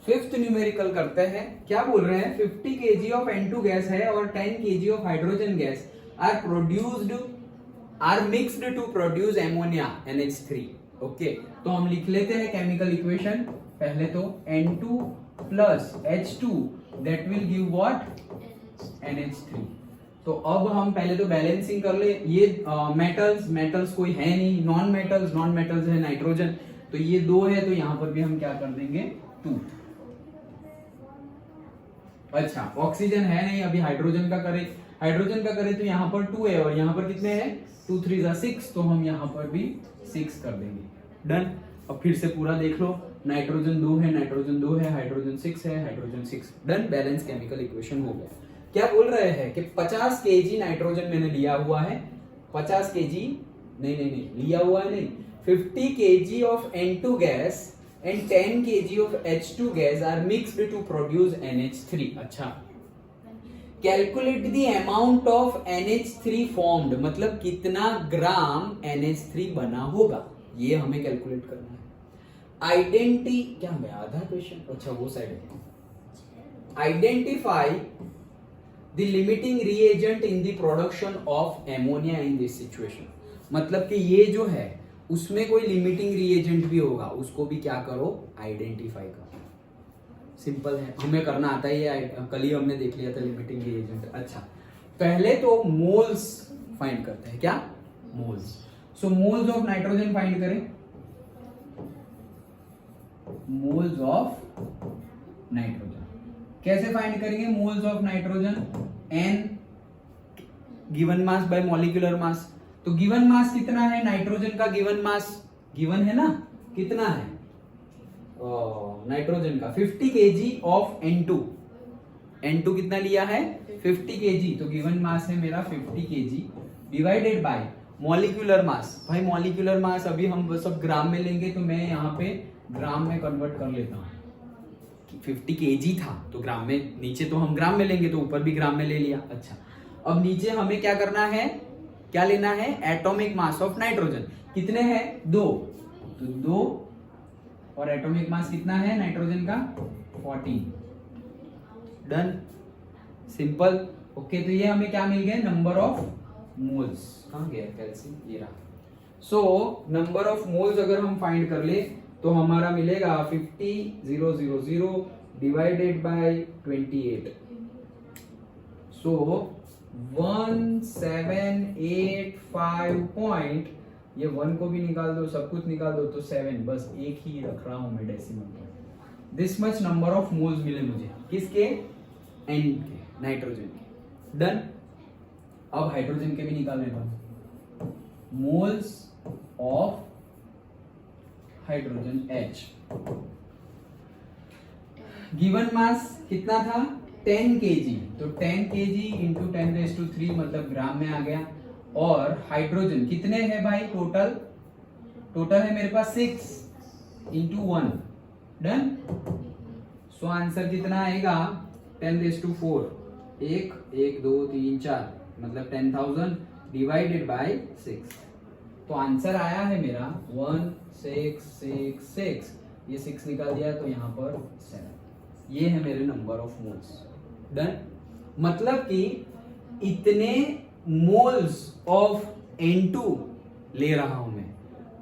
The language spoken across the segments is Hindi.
फिफ्थ न्यूमेरिकल करते हैं। क्या बोल रहे हैं, 50 kg ऑफ N2 गैस है और 10 kg of hydrogen gas are mixed to produce ammonia NH3। Okay, तो हम लिख लेते हैं केमिकल इक्वेशन। पहले तो N2 plus H2 that will give what, NH3। तो अब हम पहले तो बैलेंसिंग कर ले। ये मेटल्स कोई है नहीं, नॉन मेटल्स है नाइट्रोजन, तो ये 2 है, तो यहां पर भी हम क्या कर देंगे 2। अच्छा, ऑक्सीजन है नहीं, अभी हाइड्रोजन का करें तो यहाँ पर 2 है और यहाँ पर कितने हैं, 2 3 जा 6, तो हम यहाँ पर भी 6 कर देंगे। डन। अब फिर से पूरा देख लो, नाइट्रोजन 2 है, हाइड्रोजन 6 है, hydrogen 6। Done, balance chemical equation हो गया। क्या बोल रहे हैं कि 50 kg नाइट्रोजन मैंने लिया हुआ है, 50 kg नहीं लिया हुआ है नहीं, 50 kg of N2 gas and 10 kg of H2 gas are mixed to produce NH3। अच्छा, calculate the amount of NH3 formed, मतलब कितना ग्राम NH3 बना होगा, ये हमें कैलकुलेट करना है। आइडेंटी क्या है, आधा क्वेश्चन, अच्छा वो साइड है। Identify the limiting reagent in the production of ammonia in this situation, मतलब कि ये जो है उसमें कोई लिमिटिंग रिएजेंट भी होगा, उसको भी क्या करो, आइडेंटिफाई करो। सिंपल है, हमें करना आता है, कल ही हमने देख लिया था लिमिटिंग रिएजेंट। अच्छा, पहले तो मोल्स फाइंड करते हैं। क्या, moles. So moles of nitrogen find करें, मोल्स ऑफ नाइट्रोजन कैसे फाइंड करेंगे, moles of nitrogen, N given mass by molecular mass. तो गिवन मास कितना है नाइट्रोजन का, गिवन मास गिवन है ना, कितना है नाइट्रोजन का, 50 kg ऑफ N2 कितना लिया है, 50 kg, तो गिवन मास है मेरा 50 kg divided by molecular mass. भाई मॉलिक्यूलर मास अभी हम सब ग्राम में लेंगे, तो मैं यहाँ पे ग्राम में कन्वर्ट कर लेता हूँ। 50 kg था तो ग्राम में, नीचे तो हम ग्राम में लेंगे तो ऊपर भी ग्राम में ले लिया। अच्छा, अब नीचे हमें क्या करना है, क्या लेना है, एटॉमिक मास ऑफ नाइट्रोजन कितने हैं, 2, तो 2 और एटॉमिक मास कितना है नाइट्रोजन का, 14। Done, simple. ओके, तो ये हमें क्या मिल गया, नंबर ऑफ मोल्स। कहां गया कैल्शियम, ये रहा। सो नंबर ऑफ मोल्स अगर हम फाइंड कर ले तो हमारा मिलेगा 50,000 डिवाइडेड बाय 28। सो 1785 पॉइंट, ये 1 को भी निकाल दो, सब कुछ निकाल दो, तो 7, बस एक ही रख रहा हूं मैं decimal. This much number of moles मिले मुझे, किसके, N के, नाइट्रोजन के। डन। अब हाइड्रोजन के भी निकाल लेता हूं, moles of hydrogen H। Given mass कितना था, 10 kg, तो 10 kg इंटू 10⁻³ मतलब ग्राम में आ गया। और हाइड्रोजन कितने हैं भाई, टोटल है मेरे पास 6 इंटू 1। डन। सो आंसर कितना आएगा, 10⁻⁴, 1 1 2 3 4 मतलब 10,000 डिवाइडेड बाय 6। तो आंसर आया है मेरा 1666, ये 6 निकाल दिया तो यहाँ पर 7। ये है मेरे नंबर ऑफ मोल्स। डन। मतलब कि इतने मोल्स ऑफ N2 ले रहा हूं मैं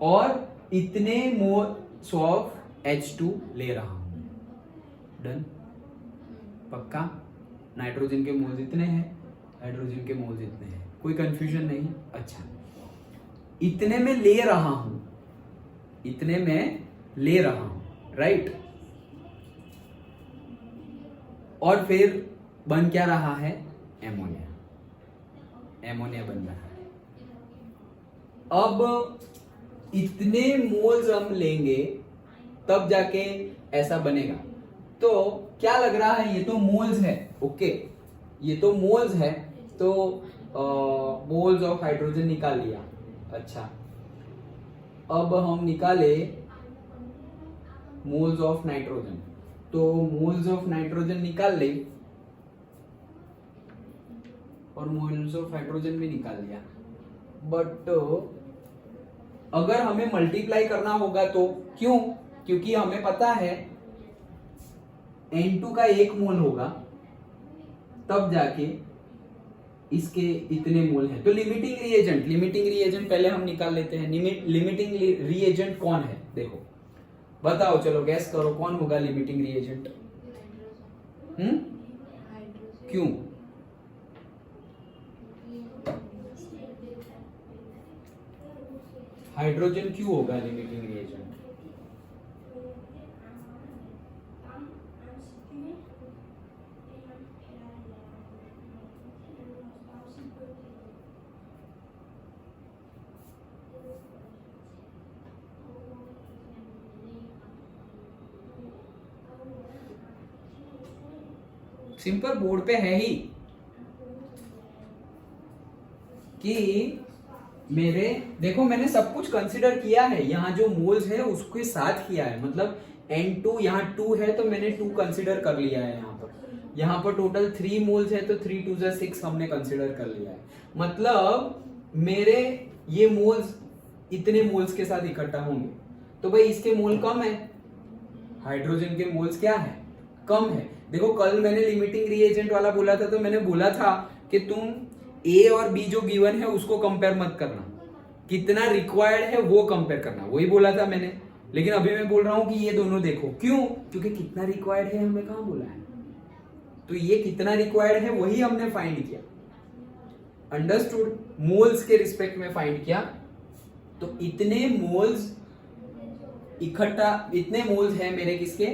और इतने मोल्स ऑफ H2 ले रहा हूं। डन, पक्का। नाइट्रोजन के मोल्स इतने हैं, हाइड्रोजन के मोल्स इतने हैं, कोई कंफ्यूजन नहीं। अच्छा, इतने में ले रहा हूं, इतने में ले रहा हूं, राइट। और फिर बन क्या रहा है, एमोनिया, एमोनिया बन रहा है। अब इतने मोल्स हम लेंगे तब जाके ऐसा बनेगा। तो क्या लग रहा है, ये तो मोल्स है, ओके, ये तो मोल्स है, तो मोल्स ऑफ हाइड्रोजन निकाल लिया। अच्छा, अब हम निकाले मोल्स ऑफ नाइट्रोजन, तो मोल्स ऑफ नाइट्रोजन निकाल ले और मोल्स ऑफ हाइड्रोजन भी निकाल लिया। बट अगर हमें मल्टीप्लाई करना होगा तो क्यों, क्योंकि हमें पता है N2 का 1 मोल होगा तब जाके इसके इतने मोल हैं। तो लिमिटिंग रिएजेंट पहले हम निकाल लेते हैं। लिमिटिंग रिएजेंट कौन है, देखो बताओ, चलो गैस करो कौन होगा लिमिटिंग रिएजेंट। क्यों? हाइड्रोजन क्यों होगा लिमिटिंग रिएजेंट? सिंपल, बोर्ड पे है ही कि मेरे, देखो मैंने सब कुछ कंसीडर किया है, यहाँ जो मोल्स है उसके साथ किया है, मतलब N2 यहाँ 2 है तो मैंने 2 कंसीडर कर लिया है। यहाँ पर टोटल 3 मोल्स है तो 3 2 6 हमने कंसीडर कर लिया है। मतलब मेरे ये मोल्स इतने मोल्स के साथ इकट्ठा होंगे, तो भाई इसके मोल कम है, हाइड्रोजन के मोल्स क्या है, कम है। देखो कल मैंने लिमिटिंग रिएजेंट वाला बोला था, तो मैंने बोला था कि तुम A और B जो गिवन है उसको कंपेयर मत करना, कितना रिक्वायर्ड है वो कंपेयर करना, वही बोला था मैंने। लेकिन अभी मैं बोल रहा हूं कि ये दोनों देखो, क्यों? क्योंकि कितना रिक्वायर्ड है हमें कहां बोला है, तो ये कितना रिक्वायर्ड है वही हमने फाइंड किया। अंडरस्टूड? मोल्स के रिस्पेक्ट में फाइंड किया, तो इतने मोल्स इकट्ठा, इतने मोल्स है मेरे किसके,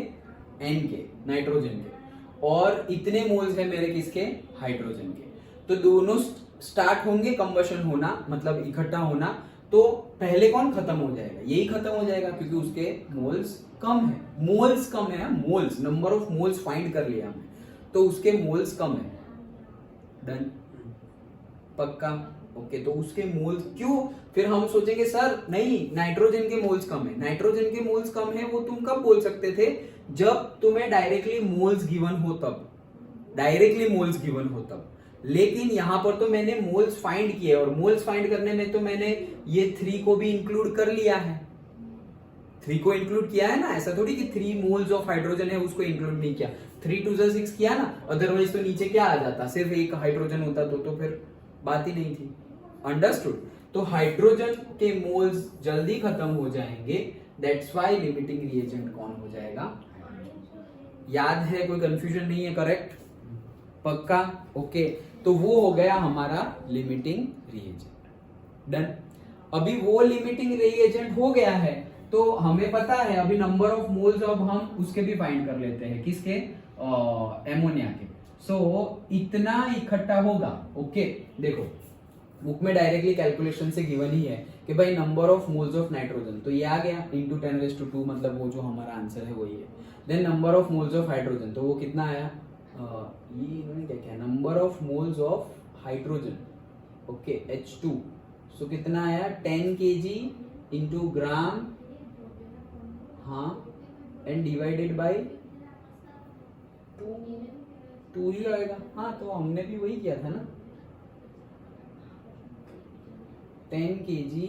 N के, नाइट्रोजन के, और इतने मोल्स है मेरे किसके, हाइड्रोजन के। तो दोनों स्टार्ट होंगे कंबशन होना, मतलब इकट्ठा होना, तो पहले कौन खत्म हो जाएगा, यही खत्म हो जाएगा, क्योंकि उसके मोल्स कम है। मोल्स कम है, moles, number of moles find कर लिया हमने, तो उसके मोल्स कम है। डन? पक्का? ओके, तो उसके मोल्स क्यों? फिर हम सोचेंगे सर नहीं, नाइट्रोजन के मोल्स कम है। नाइट्रोजन के मोल्स कम है वो तुम कब बोल सकते थे, जब तुम्हें डायरेक्टली मोल्स गिवन हो तब, डायरेक्टली मोल्स गिवन हो तब। लेकिन यहां पर तो मैंने मोल्स फाइंड किए, और मोल्स फाइंड करने में तो मैंने ये 3 को भी इंक्लूड कर लिया है, 3 को इंक्लूड किया है ना, ऐसा थोड़ी कि 3 मोल्स ऑफ हाइड्रोजन है उसको इंक्लूड नहीं किया, 3 2 6 किया ना, अदरवाइज तो नीचे क्या आ जाता, सिर्फ एक हाइड्रोजन होता तो फिर बात ही नहीं थी। अंडरस्टूड? तो हाइड्रोजन के मोल्स जल्दी खत्म हो जाएंगे, दैट्स व्हाई लिमिटिंग रिएजेंट कौन हो जाएगा, याद है, कोई कंफ्यूजन नहीं है, करेक्ट? पक्का? ओके, तो वो हो गया हमारा लिमिटिंग रिएजेंट। डन? अभी वो लिमिटिंग रिएजेंट हो गया है, तो हमें पता है अभी नंबर ऑफ मोल्स, अब हम उसके भी फाइंड कर लेते हैं, किसके, एमोनिया के। सो इतना इकट्ठा होगा। ओके, देखो बुक में डायरेक्टली कैलकुलेशन से गिवन ही है कि भाई number of moles of nitrogen, तो ये आ गया इंटू 10⁻², मतलब वो जो हमारा आंसर है वही है। Then number of moles of hydrogen, तो वो कितना आया, ये इन्होंने क्या किया, number of moles of hydrogen, okay H2, so कितना आया 10 kg इंटू ग्राम, हाँ, एंड डिवाइडेड बाय 2 ही आएगा। हाँ, तो हमने भी वही किया था ना, 10 kg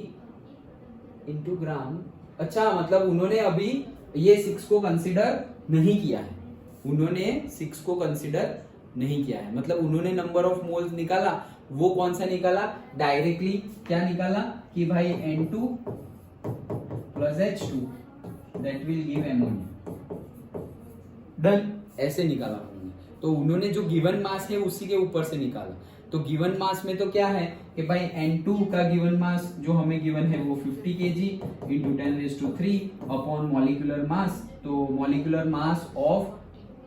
इंटू ग्राम। अच्छा, मतलब उन्होंने अभी ये 6 को कंसिडर नहीं किया है, उन्होंने 6 को कंसिडर नहीं किया है, मतलब उन्होंने नंबर ऑफ मोल्स निकाला, वो कौन सा निकाला, डायरेक्टली क्या निकाला कि भाई N2 plus H2 that will give ammonia. Done? ऐसे निकाला उन्होंने, तो उन्होंने जो गिवन मास है उसी के ऊपर से निकाला। तो गिवन मास में तो क्या है कि भाई N2 का गिवन मास जो हमें गिवन है वो 50 kg into 10⁻³ upon molecular mass, तो मॉलिक्यूलर मास ऑफ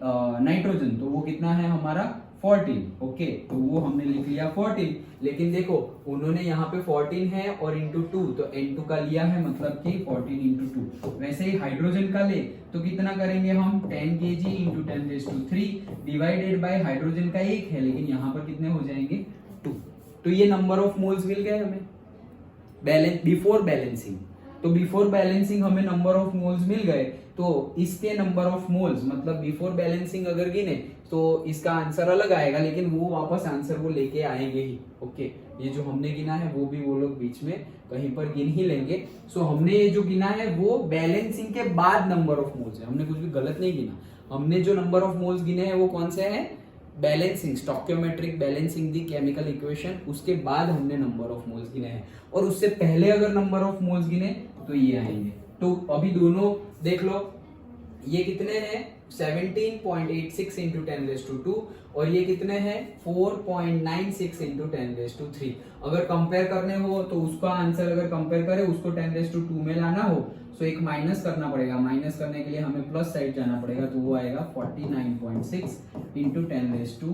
नाइट्रोजन, तो वो कितना है हमारा 14। ओके, तो वो हमने लिख लिया 14। लेकिन देखो उन्होंने यहाँ पे 14 है और इंटू 2, तो N2 का लिया है, मतलब कि 14 इंटू 2। वैसे ही हाइड्रोजन का ले तो कितना करेंगे हम, 10 kg into 10⁻³ divided by hydrogen का 1 है, लेकिन यहाँ पर कितने हो जाएंगे 2। तो ये नंबर ऑफ मोल्स मिल गए हमें बिफोर बैलेंसिंग। तो बिफोर बैलेंसिंग हमें नंबर ऑफ मोल्स मिल गए, तो इसके नंबर ऑफ मोल्स मतलब बिफोर बैलेंसिंग अगर गिने तो इसका आंसर अलग आएगा, लेकिन वो वापस आंसर वो लेके आएंगे ही। ओके, ये जो हमने गिना है वो भी वो लोग बीच में कहीं पर गिन ही लेंगे। सो हमने ये जो गिना है वो बैलेंसिंग के बाद नंबर ऑफ मोल्स है, हमने कुछ भी गलत नहीं गिना। हमने जो नंबर ऑफ मोल्स गिने हैं वो कौन से हैं? Balancing, stoichiometric balancing the chemical equation, उसके बाद हमने नंबर ऑफ मोल्स गिने हैं। और उससे पहले अगर नंबर ऑफ मोल्स गिने तो ये आएंगे। तो अभी दोनों देख लो, ये कितने हैं? 17.86 इंटू 10⁻², और ये कितने हैं? 4.96 इंटू 10⁻3। अगर कंपेयर करने हो तो उसका आंसर अगर कंपेयर करें, उसको 10⁻2 में लाना हो तो एक माइनस करना पड़ेगा। माइनस करने के लिए हमें प्लस साइड जाना पड़ेगा, तो वो आएगा 49.6 इंटू 10⁻²।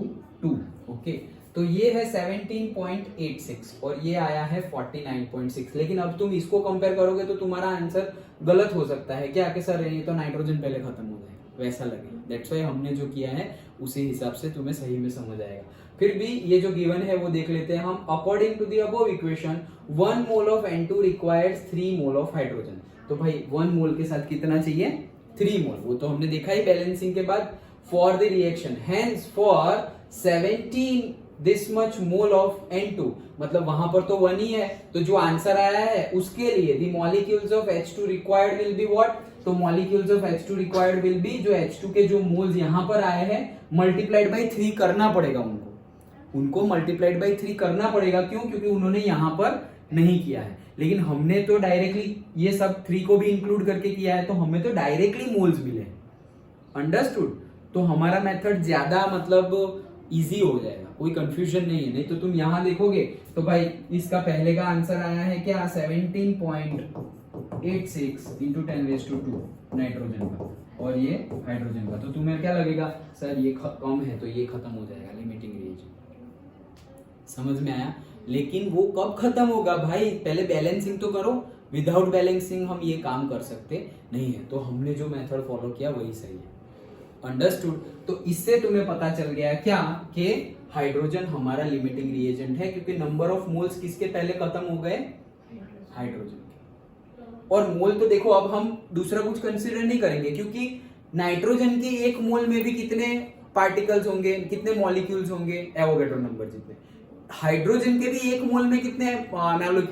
ओके, तो ये है 17.86 और ये आया है 49.6। लेकिन अब तुम इसको कंपेयर करोगे तो तुम्हारा आंसर गलत हो सकता है क्या, कि सर ये तो नाइट्रोजन पहले खत्म हो जाए, वैसा लगेगा। दैट्स व्हाई हमने जो किया है उसी हिसाब से तुम्हें सही में समझ आएगा। फिर भी ये जो गिवन है वो देख लेते हैं हम। According to the above equation 1 mole of N2 requires 3 mole of hydrogen. तो भाई 1 मोल के साथ कितना चाहिए? 3 मोल। वो तो हमने देखा ही बैलेंसिंग के बाद। For the reaction hence for 17 this much mole of N2, मतलब वहां पर तो 1 ही है, तो जो आंसर आया है उसके लिए the molecules of H2 required will be what? तो molecules of H2 required will be, जो H2 के जो मोल्स यहां पर आए हैं मल्टीप्लाइड बाय 3 करना पड़ेगा उनको मल्टीप्लाइड बाय 3 करना पड़ेगा। क्यों? क्योंकि उन्होंने यहां पर नहीं किया है। लेकिन हमने तो डायरेक्टली ये सब 3 को भी इंक्लूड करके किया है, तो हमें तो डायरेक्टली मोल्स मिले। अंडरस्टूड? तो हमारा मेथड ज्यादा मतलब इजी हो जाएगा, कोई कंफ्यूजन नहीं है। नहीं तो तुम यहां देखोगे तो भाई इसका पहले का आंसर आया है क्या? 17.86 इंटू 10⁻² नाइट्रोजन का, और ये हाइड्रोजन का। तो तुम्हें क्या लगेगा? सर ये कम है, तो ये खत्म हो जाएगा लिमिटिंग रिएजेंट। समझ में आया? लेकिन वो कब खत्म होगा भाई? पहले बैलेंसिंग तो करो। विदाउट बैलेंसिंग हम ये काम कर सकते नहीं है। तो हमने जो मेथड फॉलो किया वही सही है। अंडरस्टूड? तो इससे तुम्हें पता चल गया क्या कि हाइड्रोजन हमारा लिमिटिंग रिएजेंट है, क्योंकि नंबर ऑफ मोल्स किसके पहले खत्म हो गए? हाइड्रोजन के। और मोल तो देखो अब हम दूसरा कुछ कंसीडर नहीं करेंगे, क्योंकि नाइट्रोजन के एक मोल में भी कितने पार्टिकल्स होंगे, कितने मॉलिक्यूल्स होंगे? एवोगैड्रो नंबर जितने। हाइड्रोजन के भी एक मोल में कितने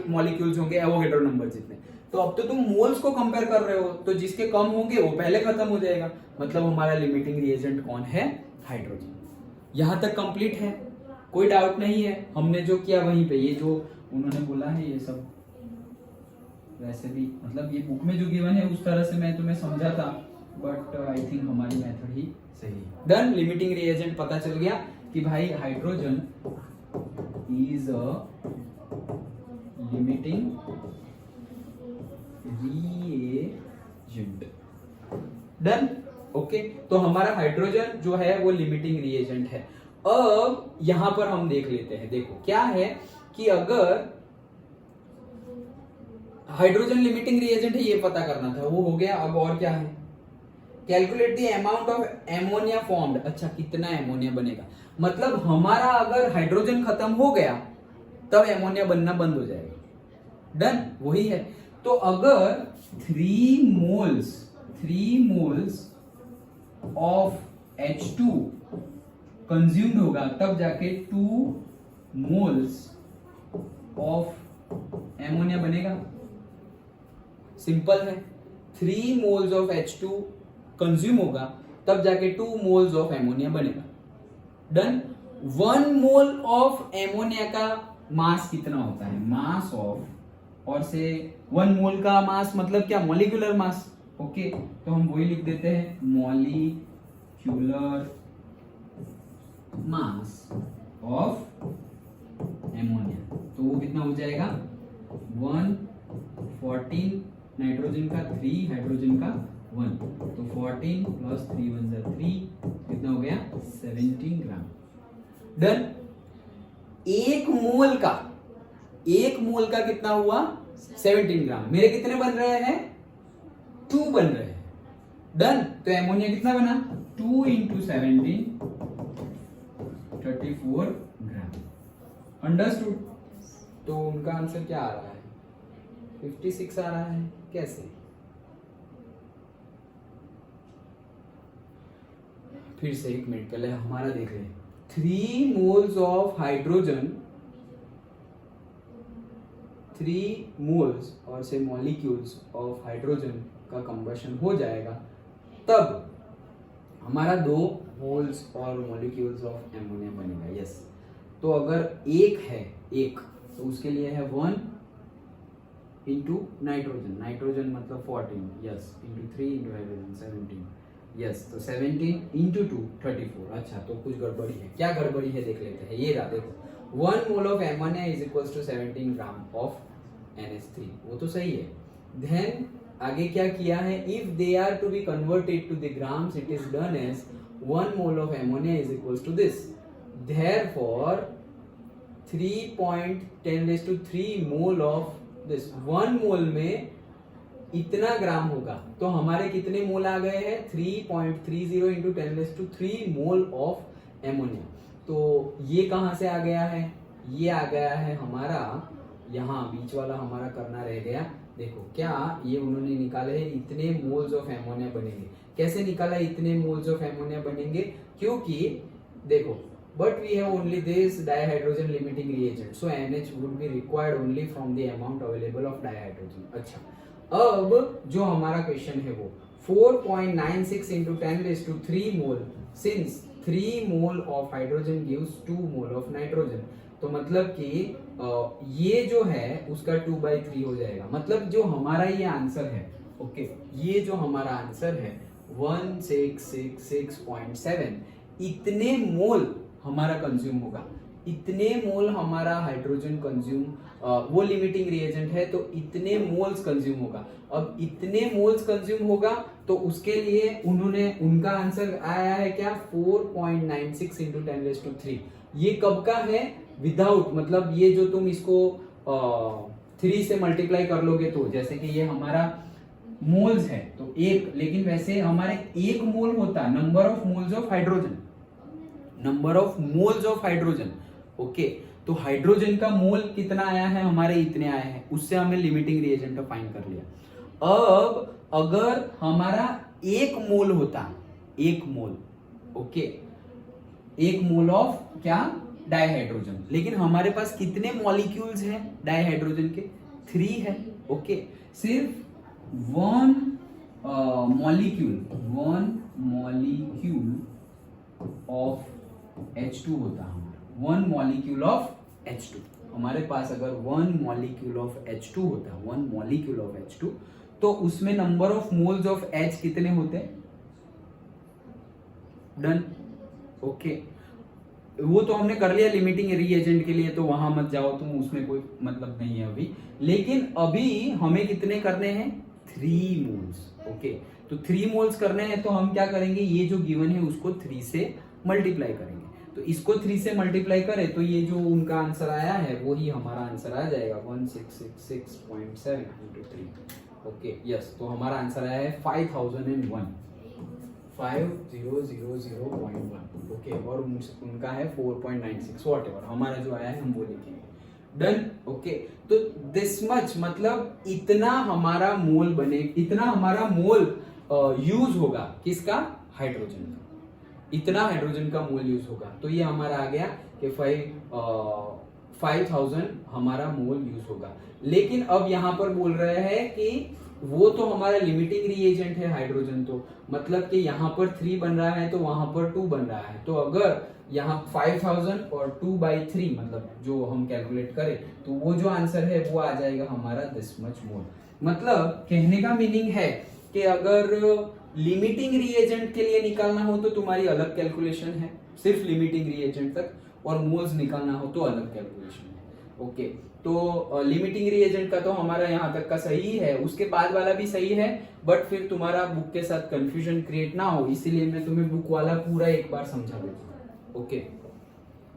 मॉलिक्यूल्स होंगे? एवोगैड्रो नंबर जितने। तो अब तो तुम मोल्स को कंपेयर कर रहे हो, तो जिसके कम होंगे वो पहले खत्म हो जाएगा। मतलब हमारा लिमिटिंग रिएजेंट कौन है? हाइड्रोजन। यहां तक कंप्लीट है, कोई डाउट नहीं है। हमने जो किया वहीं पे, ये जो उन्होंने बोला है ये सब वैसे भी मतलब ये बुक में जो गिवन है उस तरह से मैं तुम्हें समझा था, बट आई थिंक हमारी मेथड ही सही है। डन। लिमिटिंग रिएजेंट पता चल गया कि भाई hydrogen is a limiting reagent. Done. Okay, तो हमारा हाइड्रोजन जो है वो लिमिटिंग रिएजेंट है। अब यहां पर हम देख लेते हैं। देखो क्या है कि अगर हाइड्रोजन लिमिटिंग रिएजेंट है ये पता करना था, वो हो गया। अब और क्या है? Calculate the amount of ammonia formed. अच्छा, कितना एमोनिया बनेगा? मतलब हमारा अगर हाइड्रोजन खत्म हो गया तब एमोनिया बनना बंद हो जाएगा। डन, वही है। तो अगर 3 मोल्स ऑफ H2 कंज्यूम्ड होगा तब जाके 2 मोल्स ऑफ एमोनिया बनेगा। सिंपल है। 3 मोल्स ऑफ H2 कंज्यूम होगा तब जाके 2 मोल्स ऑफ एमोनिया बनेगा। डन। 1 मोल ऑफ एमोनिया का मास कितना होता है? मास ऑफ, और से 1 मोल का मास मतलब क्या? Molecular mass. ओके, तो हम वही लिख देते हैं, मॉलिक्यूलर मास ऑफ एमोनिया। तो वो कितना हो जाएगा? 114 नाइट्रोजन का 3, हाइड्रोजन का 1, तो 14 प्लस 3 1 जा 3, कितना हो गया? 17 ग्राम। डन। एक मोल का कितना हुआ? 17 ग्राम। मेरे कितने बन रहे हैं? 2 बन रहे हैं। डन। तो एमोनिया कितना बना? 2 इंटू 17 34 ग्राम। अंडरस्टूड? तो उनका आंसर क्या आ रहा है? 56 आ रहा है। कैसे? फिर से एक मिनट पहले हमारा देख रहे हैं, 3 मोल्स ऑफ हाइड्रोजन, 3 मोल्स और से मॉलिक्यूल्स ऑफ हाइड्रोजन का कंबशन हो जाएगा, तब हमारा 2 मोल्स और मॉलिक्यूल्स ऑफ एमोनिया बनेगा। यस, तो अगर एक है, एक तो उसके लिए है 1 इंटू नाइट्रोजन, नाइट्रोजन मतलब 14, yes, into 3 into hydrogen 17, yes, तो 17 इंटू 2 34। अच्छा, तो कुछ गड़बड़ी है, क्या गड़बड़ी है देख लेते हैं। ये रहा, देखो 1 mole of ammonia is equals to 17 gram of NH3, वो तो सही है। देन आगे क्या किया है, if they are to be converted to the grams it is done as 1 mole of ammonia is equals to this, therefore 3.10³ mole of this, 1 mole में इतना ग्राम होगा, तो हमारे कितने मोल आ गए हैं, 3.30 इंटू 10³ मोल ऑफ एमोनिया। तो ये कहां से आ गया है, ये आ गया है हमारा, यहाँ बीच वाला हमारा करना रह गया। देखो क्या ये उन्होंने निकाले हैं, इतने मोल्स ऑफ एमोनिया बनेंगे। कैसे निकाला इतने मोल्स ऑफ एमोनिया बनेंगे, क्योंकि देखो but we have only this dihydrogen limiting reagent, so NH would be required only from the amount available of dihydrogen। अच्छा, अब जो हमारा क्वेश्चन है वो 4.96 into 10³ mole, since 3 mole of hydrogen gives 2 mole of nitrogen, तो मतलब कि ये जो है उसका 2/3 हो जाएगा। मतलब जो हमारा ये आंसर है, ओके, ये जो हमारा आंसर है 1666.7, इतने मोल हमारा कंज्यूम होगा, इतने मोल हमारा हाइड्रोजन कंज्यूम, वो लिमिटिंग रिएजेंट है तो इतने मोल्स कंज्यूम होगा। अब इतने मोल्स कंज्यूम होगा तो उसके लिए उन्होंने, उनका आंसर आया है क्या, 4.96 इंटू 10³ ये कब का है, विदाउट, मतलब ये जो तुम इसको 3 से मल्टीप्लाई कर लोगे तो जैसे कि ये हमारा मोल्स है तो एक, लेकिन वैसे हमारे 1 मोल होता number of moles of hydrogen, number of moles of hydrogen, okay. तो हाइड्रोजन का मोल कितना आया है, हमारे इतने आए हैं, उससे हमने लिमिटिंग रिएजेंट फाइंड कर लिया। अब अगर हमारा 1 मोल होता, 1 मोल, ओके, 1 मोल ऑफ क्या, डाइहाइड्रोजन, लेकिन हमारे पास कितने मॉलिक्यूल्स हैं डाइहाइड्रोजन के, 3 है, ओके। सिर्फ 1 मॉलिक्यूल ऑफ H2 होता हमारा, 1 मॉलिक्यूल ऑफ H2, हमारे पास अगर 1 मॉलिक्यूल ऑफ H2 होता, 1 मॉलिक्यूल ऑफ H2, तो उसमें number of moles of H कितने होते, डन, ओके। वो तो हमने कर लिया लिमिटिंग रिएजेंट के लिए, तो वहां मत जाओ तुम, उसमें कोई मतलब नहीं है अभी। लेकिन अभी हमें कितने करने हैं, 3 मोल्स, ओके। तो 3 मोल्स करने हैं तो हम क्या करेंगे, ये जो गिवन है उसको 3 से मल्टीप्लाई करेंगे। तो इसको 3 से मल्टीप्लाई करें तो ये जो उनका आंसर आया है वो ही हमारा आंसर आ जाएगा 1666.7 into 3, ओके, यस। तो हमारा आंसर आया है 5001, 5000.1, ओके, और उनका है 4.96, व्हाटएवर हमारा जो आया है हम वो लिखेंगे, डन, ओके। तो दिस मच, मतलब इतना हमारा मोल बने, इतना हमारा मोल यूज होगा, किसका, हाइड्रोजन का, इतना हाइड्रोजन का मोल यूज होगा। तो ये हमारा आ गया कि 5000 हमारा मोल यूज होगा। लेकिन अब यहाँ पर बोल रहे हैं कि वो तो हमारा लिमिटिंग रिएजेंट है हाइड्रोजन, तो मतलब कि यहाँ पर 3 बन रहा है तो वहां पर 2 बन रहा है। तो अगर यहाँ 5000 और 2/3 मतलब जो हम कैलकुलेट करें तो वो जो आंसर है वो आ जाएगा हमारा दिस मच मोल। मतलब कहने का मीनिंग है कि अगर लिमिटिंग रिएजेंट के लिए निकालना हो तो तुम्हारी अलग कैलकुलेशन है, सिर्फ लिमिटिंग रिएजेंट तक, और मोल्स निकालना हो तो अलग कैलकुलेशन है, ओके। तो लिमिटिंग रिएजेंट का तो हमारा यहाँ तक का सही है, उसके बाद वाला भी सही है, बट फिर तुम्हारा बुक के साथ कंफ्यूजन क्रिएट ना हो इसीलिए मैं तुम्हें बुक वाला पूरा एक बार समझा दूंगा, ओके।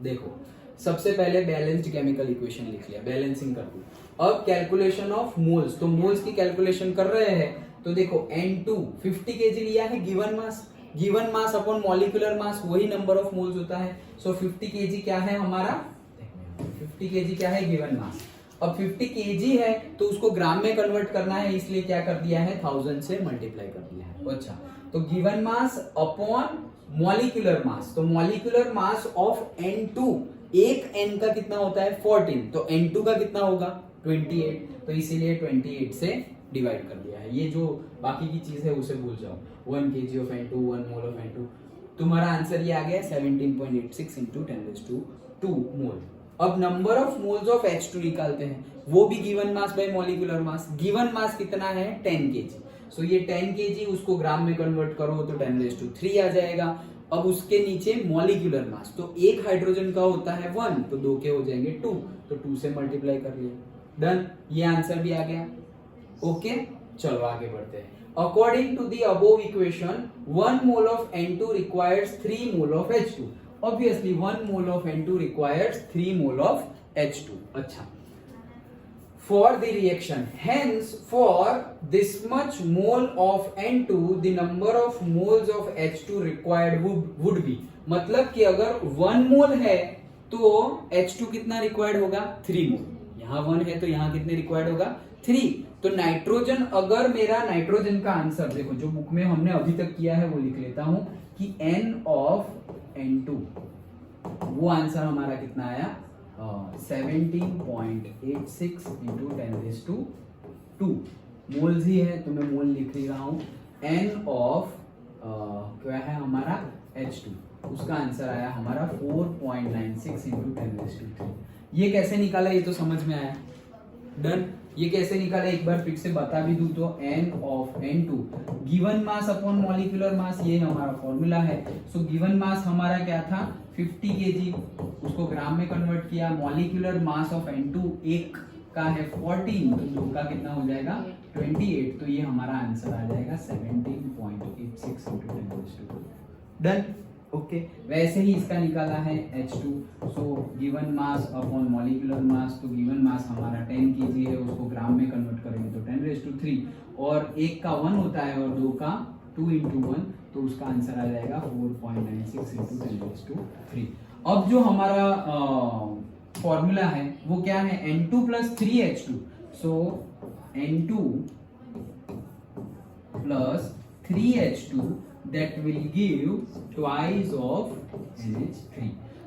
देखो सबसे पहले बैलेंस्ड केमिकल इक्वेशन लिख लिया, बैलेंसिंग कर दी। अब कैलकुलेशन ऑफ मोल्स, तो मोल्स की कैलकुलेशन कर रहे हैं। तो देखो N2 50 kg लिया है, given mass upon molecular mass वही नंबर ऑफ मोल्स होता है। सो 50 kg क्या है हमारा, 50 kg क्या है, गिवन मास। अब 50 केजी है तो उसको ग्राम में कन्वर्ट करना है, इसलिए क्या कर दिया है 1000 से मल्टीप्लाई कर दिया है। अच्छा, तो given mass upon molecular mass, तो मॉलिक्यूलर मास ऑफ N2, एक N का कितना होता है 14, तो N2 का कितना होगा 28, तो इसीलिए 28 से डिवाइड कर दिया है। ये जो बाकी की चीज है उसे भूल जाओ, 1 kg of N2, 1 mole of N2, तुम्हारा आंसर ये आ गया 17.86 इंटू 10⁻²2 मोल। अब number of moles of H2 निकालते हैं, वो भी given mass by molecular mass. Given mass कितना है 10 kg, सो ये 10 kg उसको ग्राम में कन्वर्ट करो तो 10⁻³ आ जाएगा। अब उसके नीचे मॉलिक्यूलर मास, तो एक हाइड्रोजन का होता है 1, तो 2 के हो जाएंगे 2, तो 2 से मल्टीप्लाई कर लिया, डन, ये आंसर भी आ गया। ओके, चलो आगे बढ़ते हैं। According to the above equation, 1 mole of N2 requires 3 mole of H2. Obviously, 1 mole of N2 requires 3 mole of H2. अच्छा, for the reaction, hence for this much mole of N2, the number of moles of H2 required would be, मतलब कि अगर 1 मोल है तो H2 कितना रिक्वायर्ड होगा 3 मोल, यहाँ 1 है तो यहाँ कितने रिक्वायर्ड होगा 3। तो नाइट्रोजन, अगर मेरा नाइट्रोजन का आंसर देखो जो बुक में हमने अभी तक किया है वो लिख लेता हूं कि N ऑफ N2, वो आंसर हमारा कितना आया 17.86 इंटू 10⁻²। मोल्स ही है तो मैं मोल लिख ही रहा हूं। N ऑफ क्या है हमारा H2, उसका आंसर आया हमारा 4.96 इंटू 10⁻³। ये कैसे निकाला ये तो समझ में आया, डन। ये कैसे निकाला एक बार फिर से बता भी दूं तो N of N2 given mass upon molecular mass, ये हमारा फॉर्मूला है। सो गिवन मास हमारा क्या था 50 kg, उसको ग्राम में कन्वर्ट किया। मॉलिक्यूलर मास ऑफ N2 एक का है 14, तो 2 का कितना हो जाएगा 28, तो ये हमारा आंसर आ जाएगा 17.86 इंटू 10⁻², डन। ओके, वैसे ही इसका निकाला है H2, so given mass upon molecular mass, तो गिवन मास हमारा 10 kg है, उसको ग्राम में कन्वर्ट करेंगे तो 10⁻3, और एक का 1 होता है और 2 का 2 इंटू 1, तो उसका आंसर आ जाएगा 4.96 इंटू 10⁻3। अब जो हमारा फॉर्मूला है वो क्या है N2 plus 3H2, so N2 plus 3H2 that will give twice of NH3।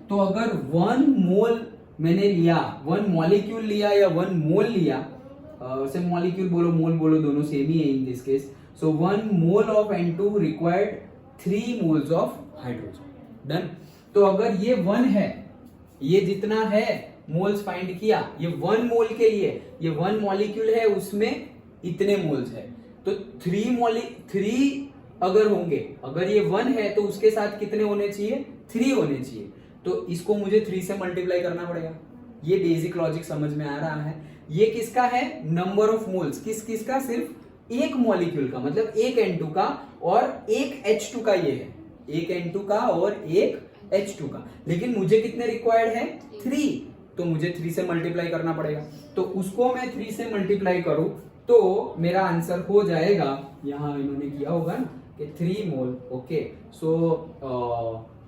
तो अगर 1 मोल मैंने लिया, 1 मॉलिक्यूल लिया या 1 मोल लिया, से मॉलिक्यूल बोलो मोल बोलो दोनों सेम ही है in this case, so 1 mole of N2 required 3 moles of hydrogen, done. तो अगर ये 1 है, ये जितना है मोल्स फाइंड किया, ये 1 मोल के लिए, ये 1 मॉलिक्यूल है उसमें इतने मोल्स है, तो 3 अगर होंगे, अगर ये 1 है तो उसके साथ कितने होने चाहिए 3 होने चाहिए, तो इसको मुझे 3 से मल्टीप्लाई करना पड़ेगा। ये बेसिक लॉजिक समझ में आ रहा है। ये किसका है नंबर ऑफ मोल्स, किसका सिर्फ एक मॉलिक्यूल का, मतलब एक N2 का और एक H2 का, ये है एक N2 का और एक H2 का, लेकिन मुझे कितने रिक्वायर्ड है 3, तो मुझे 3 से मल्टीप्लाई करना पड़ेगा। तो उसको मैं 3 से मल्टीप्लाई करूं तो मेरा आंसर हो जाएगा, यहां इन्होंने किया होगा ना कि 3 मोल। ओके, सो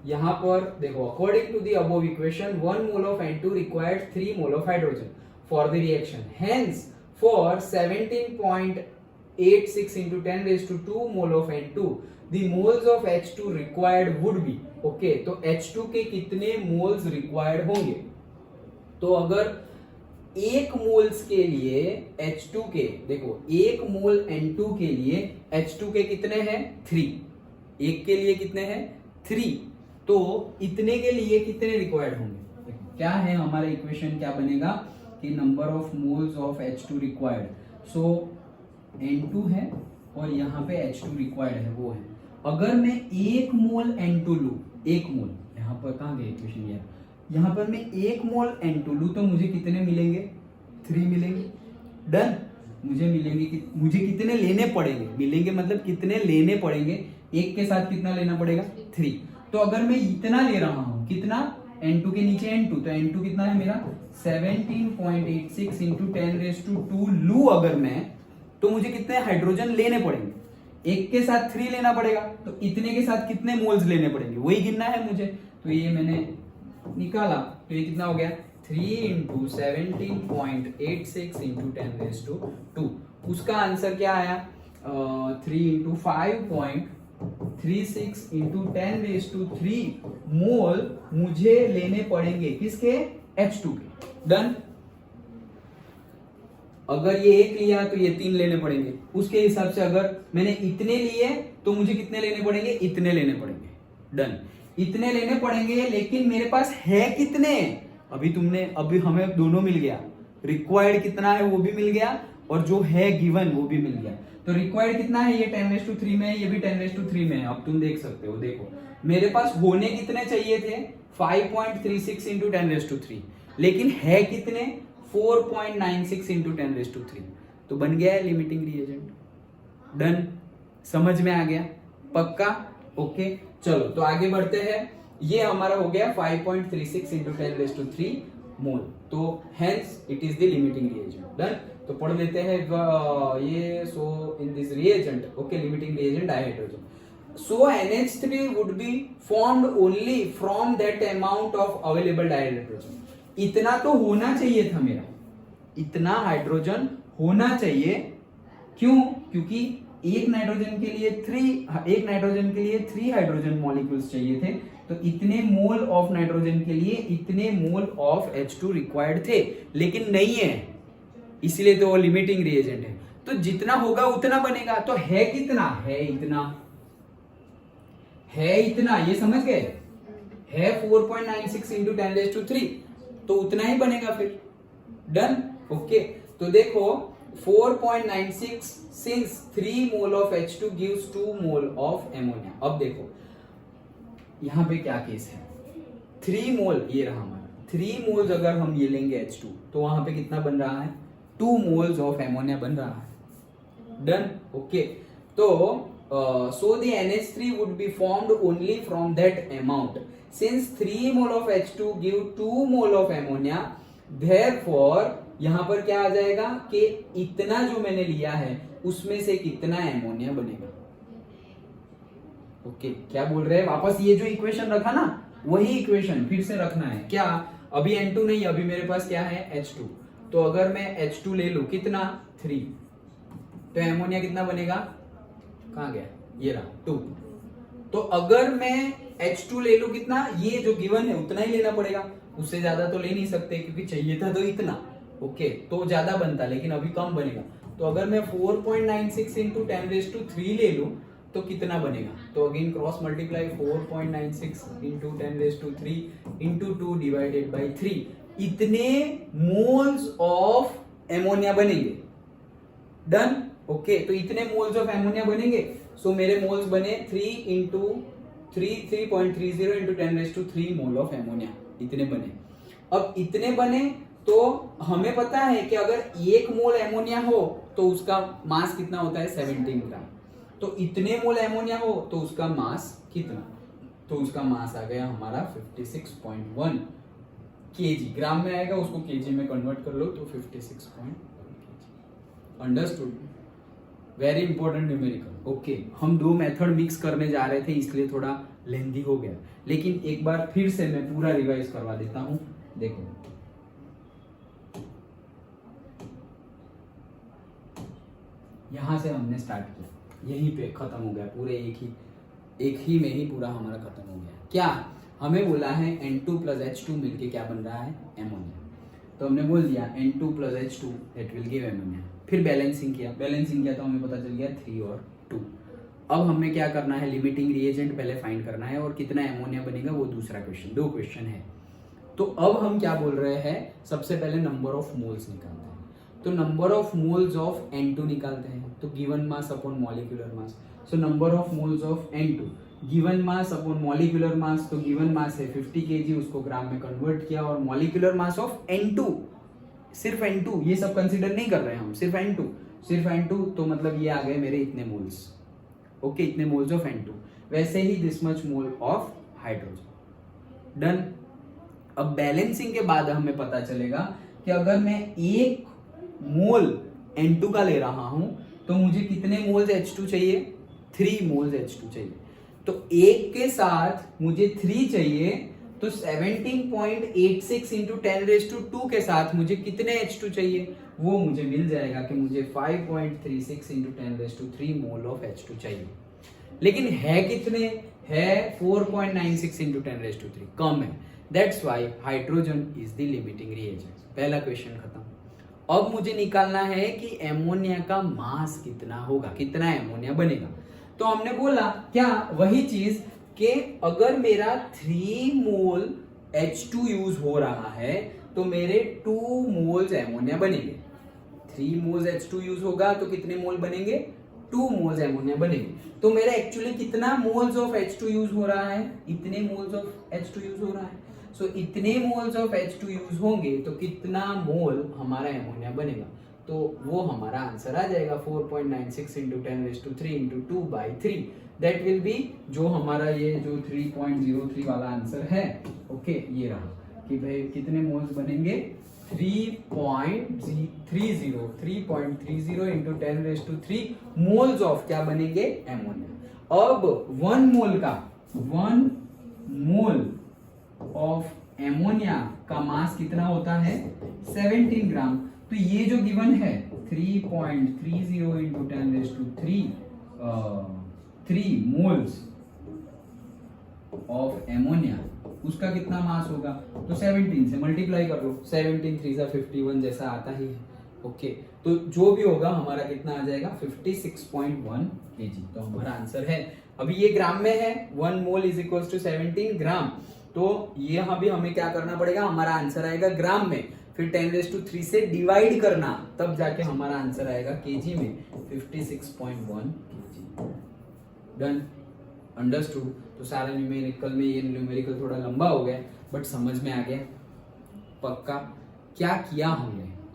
यहां पर देखो according to the above equation 1 mole of N2 required 3 mole of hydrogen for the reaction, hence for 17.86 into 10⁻² mole of N2 the moles of H2 required would be। Okay, तो H2 के कितने मोल्स रिक्वायर्ड होंगे, तो अगर 1 मोल्स के लिए H2 के, देखो 1 मोल N2 के लिए H2 के कितने हैं 3, एक के लिए कितने हैं 3, तो इतने के लिए कितने रिक्वायर्ड होंगे। क्या है हमारा इक्वेशन, क्या बनेगा कि number of moles of H2 required, so N2 है और यहाँ पे H2 रिक्वायर्ड है वो है। अगर मैं 1 मोल N2 लू, 1 मोल, यहाँ पर कहाँ गए इक्वेशन, यहाँ पर मैं 1 मोल N2 लू तो मुझे कितने मिलेंगे 3 मिलेंगे, डन। मुझे कितने लेने पड़ेंगे, मिलेंगे मतलब कितने लेने पड़ेंगे, एक के साथ कितना लेना पड़ेगा 3। तो अगर मैं इतना ले रहा हूं, कितना N2 के नीचे N2, तो N2 कितना है मेरा 17.86 इंटू 10⁻² लू अगर मैं, तो मुझे कितने हाइड्रोजन लेने पड़ेंगे, एक के साथ 3 लेना पड़ेगा, तो इतने के साथ कितने मोल्स लेने पड़ेंगे वही गिनना है मुझे। तो ये मैंने निकाला, तो ये कितना हो गया 3 इंटू 17.86 इंटू 10⁻²। उसका आंसर क्या आया? 3 इंटू 5.36 इंटू 10⁻³ मोल मुझे लेने पड़ेंगे किसके? H2 के। डन। अगर ये 1 लिया तो ये 3 लेने पड़ेंगे। उसके हिसाब से अगर मैंने इतने लिए तो मुझे कितने लेने पड़ेंगे? इतने लेने पड़ेंगे। डन। इतने लेने पड़ेंगे, लेकिन मेरे पास है कितने? अभी हमें दोनों मिल गया। रिक्वायर्ड कितना है वो भी मिल गया, और जो है गिवन वो भी मिल गया। तो रिक्वायर्ड कितना है? ये 10⁻³ में है, ये भी 10⁻³ में है। अब तुम देख सकते हो, देखो मेरे पास होने कितने चाहिए थे? 5.36 इंटू 10⁻³, लेकिन है कितने? 4.96 इंटू 10⁻³। तो बन गया है लिमिटिंग रिएजेंट। डन। समझ में आ गया? पक्का? ओके, चलो तो आगे बढ़ते हैं। ये हमारा हो गया 5.36 इंटू 10⁻³ मोल। तो hence it is the limiting reagent. Done. तो पढ़ लेते हैं ये। So in this reagent, okay, limiting reagent dihydrogen, so NH3 would be formed only from that amount of available dihydrogen। इतना तो होना चाहिए था मेरा, इतना हाइड्रोजन होना चाहिए। क्यों? क्योंकि एक नाइट्रोजन के लिए 3 हाइड्रोजन मॉलिक्यूल्स चाहिए थे, तो इतने मोल ऑफ नाइट्रोजन के लिए इतने मोल ऑफ H2 रिक्वायर्ड थे, लेकिन नहीं है, इसलिए तो वो लिमिटिंग रिएजेंट है। तो जितना होगा उतना बनेगा। तो है कितना? है इतना, ये समझ गए? है 4.96 इंटू 10⁻³, तो उतना ही बनेगा फिर। डन। ओके, तो देखो 4.96 since 3 mole of H2 gives 2 mole of ammonia. अब देखो यहां पे क्या केस है? 3 मोल, ये रहा हमारा 3 मोल्स अगर हम ये लेंगे H2, तो वहां पे कितना बन रहा है? 2 मोल्स ऑफ एमोनिया बन रहा है। डन। ओके, तो so the NH3 would be formed only from that amount since 3 mole of H2 give 2 mole of ammonia, therefore यहां पर क्या आ जाएगा कि इतना जो मैंने लिया है उसमें से कितना एमोनिया बनेगा। ओके, क्या बोल रहे हैं? वापस ये जो इक्वेशन रखा ना, वही इक्वेशन फिर से रखना है। क्या? अभी N2 नहीं, अभी मेरे पास क्या है? H2। तो अगर मैं H2 ले लूं कितना? 3, तो एमोनिया कितना बनेगा? कहां गया? ये रहा 2। तो अगर मैं H2 ले लूं कितना? ये जो गिवन है उतना ही लेना पड़ेगा, उससे ज्यादा तो ले नहीं सकते, क्योंकि चाहिए था तो इतना। ओके, तो ज्यादा बनता, लेकिन अभी कम बनेगा। तो अगर मैं 4.96 इंटू 10⁻³ ले लूं तो कितना बनेगा? तो again cross multiply 4.96 into 10⁻³ into 2 divided by 3, इतने मोल्स ऑफ एमोनिया बनेंगे। डन। ओके, तो इतने मोल्स ऑफ एमोनिया बनेंगे। सो मेरे मोल्स बने 3.30 इंटू 10⁻³ मोल ऑफ एमोनिया, इतने बने। अब इतने बने तो हमें पता है कि अगर 1 मोल एमोनिया हो तो उसका मास कितना होता है? 17 ग्राम। तो इतने मोल एमोनिया हो तो उसका मास कितना? तो उसका मास आ गया हमारा 56.1 kg। ग्राम में आएगा, उसको केजी में कन्वर्ट कर लो तो 56.1 kg। Understood? Very important numerical. Okay, हम 2 मेथड मिक्स करने जा रहे थे, इसलिए थोड़ा लेंथी हो गया, लेकिन एक बार फिर से मैं पूरा रिवाइज करवा देता हूं। देखो, यहां से हमने स्टार्ट किया, यहीं पे खत्म हो गया, पूरे एक ही में ही पूरा हमारा खत्म हो गया। क्या हमें बोला है? N2 प्लस H2 मिलके क्या बन रहा है? एमोनिया। तो हमने बोल दिया N2 plus H2 that will give ammonia. फिर बैलेंसिंग किया तो हमें पता चल गया 3 और 2। अब हमें क्या करना है? लिमिटिंग रिएजेंट पहले फाइंड करना है, और कितना एमोनिया बनेगा वो दूसरा क्वेश्चन। 2 क्वेश्चन है। तो अब हम क्या बोल रहे हैं? सबसे पहले नंबर ऑफ मोल्स निकालते हैं। तो number of moles of N2 निकालते हैं, तो given mass upon molecular mass. So number of moles of N2 given mass upon molecular mass, तो गिवन मास है 50 kg, उसको ग्राम में कन्वर्ट किया, और मॉलिक्यूलर मास ऑफ N2, सिर्फ N2, ये सब कंसीडर नहीं कर रहे हैं हम, सिर्फ N2, तो मतलब ये आ गए मेरे इतने मोल्स। ओके, इतने मोल्स ऑफ N2। वैसे ही this much mole of hydrogen. Done. अब बैलेंसिंग के बाद हमें पता चलेगा कि अगर मैं 1 मोल N2 का ले रहा हूं तो मुझे कितने मोल्स H2 चाहिए? 3 मोल्स H2 चाहिए। तो 1 के साथ मुझे 3 चाहिए, तो 17.86 इंटू 10⁻² के साथ मुझे कितने H2 चाहिए, वो मुझे मिल जाएगा कि मुझे 5.36 इंटू 10⁻³ मोल ऑफ H2 चाहिए। लेकिन है कितने, है 4.96 इंटू 10⁻³, कम है। That's why hydrogen is the limiting reagent. पहला क्वेश्चन खत्म। अब मुझे निकालना है कि एमोनिया का मास कितना होगा, कितना एमोनिया बनेगा। तो हमने बोला क्या, वही चीज कि अगर मेरा 3 मोल H2 यूज हो रहा है तो मेरे 2 मोल्स एमोनिया बनेंगे। 3 मोल्स H2 यूज होगा तो कितने मोल बनेंगे, 2 मोल्स एमोनिया बनेंगे। तो मेरा एक्चुअली कितना मोल्स ऑफ H2 यूज हो रहा है, इतने मोल्स ऑफ H2 यूज हो रहा है। सो इतने मोल्स ऑफ H2 यूज होंगे तो कितना मोल हमारा एमोनिया बनेगा, तो वो हमारा आंसर आ जाएगा 4.96 into 10⁻³ into 2/3। That will be जो हमारा ये जो 3.03 वाला आंसर है। ओके, ये रहा कि भाई कितने मोल्स बनेंगे, 3.30 इंटू 10⁻³ मोल्स ऑफ क्या बनेंगे, एमोनिया। अब 1 मोल ऑफ एमोनिया का मास कितना होता है, 17 ग्राम। तो ये जो गिवन है 3.30 इंटू 10⁻³ मोल्स ऑफ एमोनिया, उसका कितना मास होगा, तो 17 से मल्टीप्लाई कर लो, 17 3 51 जैसा आता ही है। ओके, तो जो भी होगा हमारा कितना आ जाएगा, 56.1 kg। तो हमारा आंसर है, अभी ये ग्राम में है, 1 मोल इज इक्वल टू 17 ग्राम। तो यहाँ भी हमें क्या करना पड़ेगा, हमारा आंसर आएगा ग्राम में, फिर 10⁻³ से डिवाइड करना, तब जाके हमारा आंसर आएगा केजी में, 56.1 kg। Done, understood. तो सारे न्यूमेरिकल में ये न्यूमेरिकल थोड़ा लंबा हो गया बट समझ में आ गया पक्का। क्या किया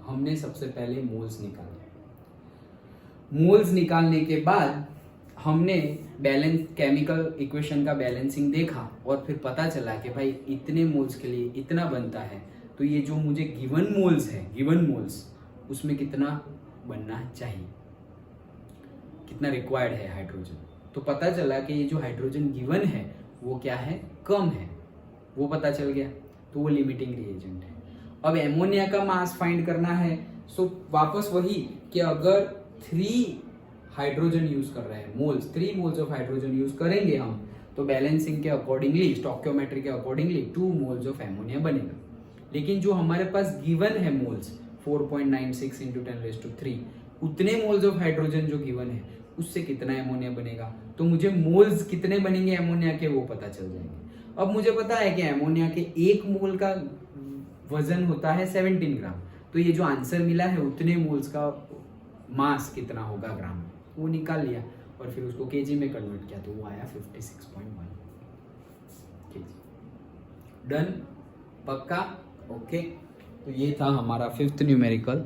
हमने सबसे पहले मोल्स निकाले। मोल्स निकालने के बाद हमने बैलेंस केमिकल इक्वेशन का बैलेंसिंग देखा और फिर पता चला कि भाई इतने मोल्स के लिए इतना बनता है, तो ये जो मुझे गिवन मोल्स है, गिवन मोल्स उसमें कितना बनना चाहिए, कितना रिक्वायर्ड है हाइड्रोजन। तो पता चला कि ये जो हाइड्रोजन गिवन है वो क्या है, कम है, वो पता चल गया, तो वो लिमिटिंग रिएजेंट है। अब एमोनिया का मास फाइंड करना है, सो वापस वही कि अगर 3 हाइड्रोजन यूज कर रहे हैं, moles, 3 moles of hydrogen use करेंगे हम, तो बैलेंसिंग के अकॉर्डिंगली, स्टोइकियोमेट्री के अकॉर्डिंगली 2 मोल्स ऑफ एमोनिया बनेगा। लेकिन जो हमारे पास गिवन है मोल्स 4.96 इंटू 10⁻³ उतने मोल्स ऑफ हाइड्रोजन जो गिवन है उससे कितना एमोनिया बनेगा, तो मुझे मोल्स कितने बनेंगे एमोनिया के वो पता चल जाएंगे। अब मुझे पता है कि एमोनिया के 1 मोल का वजन होता है 17 ग्राम, तो ये जो आंसर मिला है उतने मोल्स का मास कितना होगा ग्राम में, वो निकाल लिया और फिर उसको केजी में कन्वर्ट किया, तो वो आया 56.1 केजी। डन, पक्का। ओके, तो ये था हमारा 5th न्यूमेरिकल।